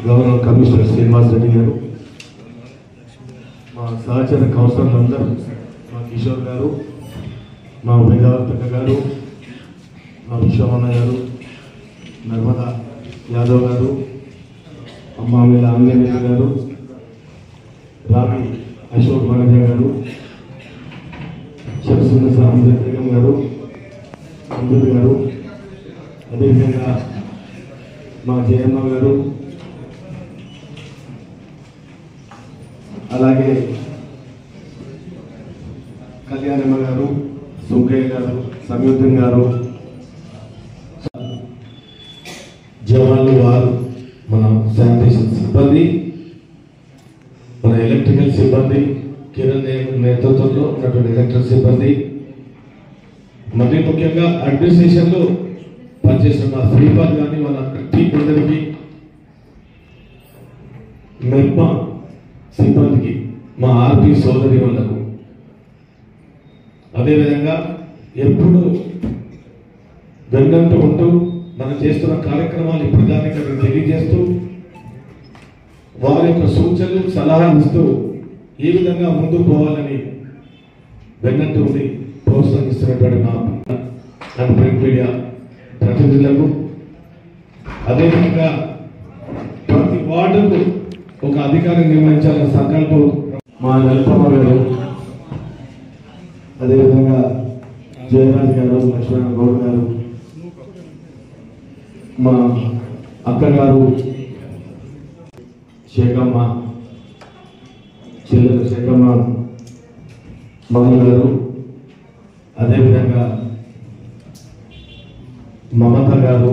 గౌరవ కమిషనర్ శ్రీనివాస్ రెడ్డి గారు, మా సహచర కౌన్సిలర్లు అందరూ, మా కిషోర్ గారు, మా వేదావర్తక గారు, మా విశ్వమన్న గారు, నర్మదా యాదవ్ గారు, అమ్మామిల ఆంజనేయ గారు, రావి అశోక్ వనజ గారు, శరసున్న సాంబేగం గారు, అంబుద్ గారు, అదేవిధంగా మా జయమ్మ గారు, అలాగే కళ్యాణమ్మ గారు, సుంకయ్య గారు, సంయుక్తం గారు, జవాన్లు వారు, మన శానిటేషన్ సిబ్బంది, మన ఎలక్ట్రికల్ సిబ్బంది, కిరణ్ నేతృత్వంలో ఉన్నటువంటి ఎలక్ట్రికల్ సిబ్బంది, మరీ ముఖ్యంగా అడ్మినిస్ట్రేషన్లో పనిచేసిన మా స్వీపర్ కానీ వాళ్ళ టీం అందరికీ, మెప్మా సిబ్బందికి, మా ఆర్పీ సోదరి వాళ్ళకు, అదేవిధంగా ఎప్పుడు వెన్నంటూ ఉంటూ మనం చేస్తున్న కార్యక్రమాలు ప్రజానికి తెలియజేస్తూ వారి యొక్క సూచనలు సలహాలు ఇస్తూ ఏ విధంగా ముందుకు పోవాలని వెన్నంటూ ఉండి ప్రోత్సహిస్తున్నటువంటి మా ప్రింట్ మీడియా ప్రతినిధులకు, అదేవిధంగా ప్రతి వార్డుకు ఒక అధికారిని నిర్వహించాలన్న సంకల్పం మా నల్పమ్మ గారు, అదేవిధంగా జయరాజ్ గారు, లక్ష్మణ గౌడ్ గారు, మా అక్కగారు శేఖమ్మ, చెల్లెలు శేఖమ్మ మమ్మల్ని గారు, అదేవిధంగా మమత గారు,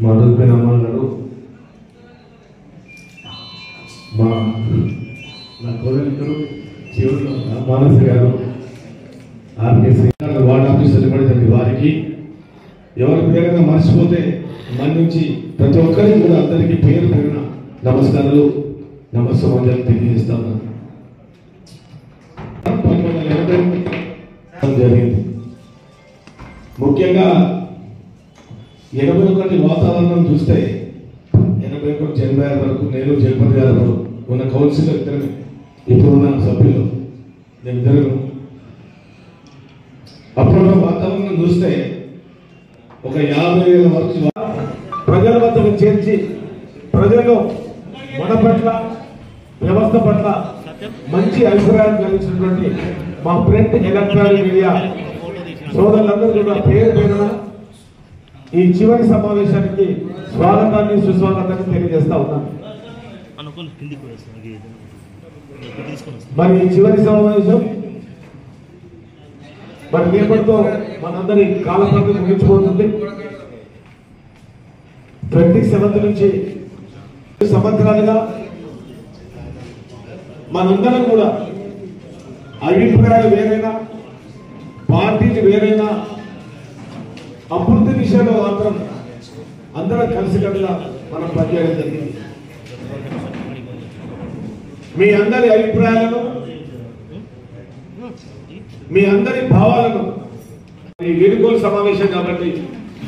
మా రుక్మిణి అమ్మ గారు, నా కోరికలు చివరిలో మానస గారు, ఆర్కేసీ వార్డ్ ఆఫీసర్లు కూడా వారికి, ఎవరి పేరుగా మర్చిపోతే మన నుంచి ప్రతి ఒక్కరికి కూడా అందరికీ పేరు పేరున నమస్కారాలు, నమస్సమాజాలు తెలియజేస్తాను. జరిగింది ముఖ్యంగా 81 వాతావరణం చూస్తే 81 జనవరి వరకు నేను జగపతి గారి వరకు ఉన్న కౌన్సిలర్ ఇద్దరు, ఇప్పుడున్న సభ్యులు నేను ఇద్దరు. అప్పుడున్న వాతావరణం చూస్తే ఒక 50,000 వరకు ప్రజల వద్దకు చేర్చి ప్రజలు మన పట్ల, వ్యవస్థ పట్ల మంచి అభిప్రాయం కలిగించినటువంటి మా ప్రింట్ ఎలక్ట్రానిక్ మీడియా సోదరులందరూ కూడా పేరు పేరున ఈ చివరి సమావేశానికి స్వాగతాన్ని, సుస్వాగతాన్ని తెలియజేస్తా ఉన్నాను. మరి ఈ చివరి సమావేశం మరి రేపటితో మనందరి కాలపరిధి ముగించిపోతుంది. 27 నుంచి సంవత్సరాలుగా మనందరం కూడా అభిప్రాయాలు వేరైనా, పార్టీలు వేరైనా, అభివృద్ధి విషయంలో మాత్రం అందరం కలిసికట్టుగా మనం పనిచేయడం జరిగింది. మీ అందరి అభిప్రాయాలను, మీ అందరి భావాలను ఈ వీడుకోలు సమావేశం కాబట్టి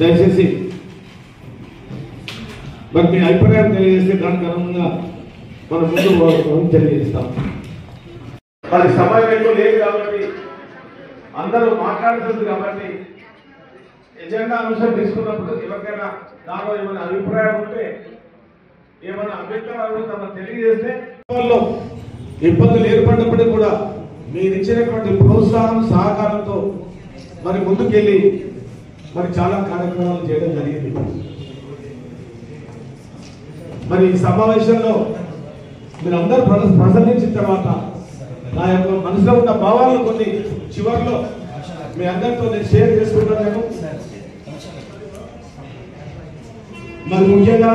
దయచేసి మరి మీ అభిప్రాయం తెలియజేస్తే దానికి అనుగుణంగా మనం ముందు తెలియజేస్తాం. మరి సమయం ఎక్కువ లేదు కాబట్టి అందరూ మాట్లాడుతుంది కాబట్టి ఎజెండా అంశం తీసుకున్నప్పుడు ఎవరికైనా దానిలో ఏమైనా అభిప్రాయం ఉంటే, ఏమైనా అభ్యంతరాలు తమ తెలియజేస్తే ఇబ్బందులు ఏర్పడినప్పటికీ కూడా మీరు ఇచ్చినటువంటి ప్రోత్సాహం, సహకారంతో మరి ముందుకెళ్ళి మరి చాలా కార్యక్రమాలు చేయడం జరిగింది. మరి ఈ సమావేశంలో మీరు అందరూ ప్రసంగించిన తర్వాత నా యొక్క మనసులో ఉన్న భావాలను కొన్ని చివరిలో మీ అందరితో నేను షేర్ చేసుకుంటాను. మరి ముఖ్యంగా